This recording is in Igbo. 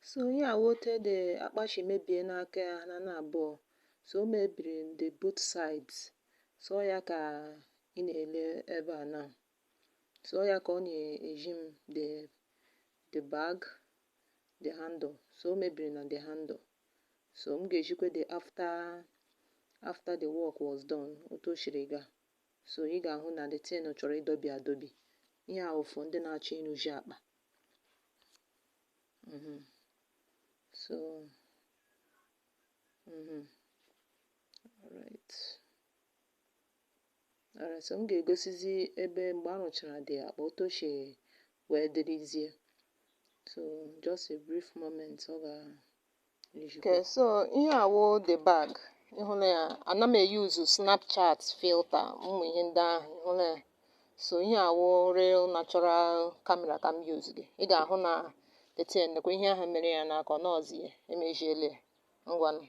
So ihe a wote the akpachi mebie n'aka ya na abụọ. So o mebiri the both sides. So ya ka ị na-ele ebe a na. So ya ka ọ na-eji m the bag, the handle. So o mebiri na the handle. So m ga-ejikwa the after the work was done. Otu o shiri ga. So ị ga-ahụ na the tin chọrọ ịdọbi adọbi. Ihe a ụfọ ndị na-achọ ịrụzi akpa. So alright, so m ga-egosizi ebe mgbe a rụchara dị akpa otu si wee dịrịzie. So just a brief moment ọ ga-ejikwa. Okay, so ihe awo the bag. Ịhụla ya, ana m use Snapchat filter ụmụ ihe ndị ahụ. Ịhụla ya. So ihe awo real natural camera ka m use gị. Ị ga-ahụ na the tin nekwa ihe ahụ mere ya n'aka ọ nọzie emejiele ngwanụ.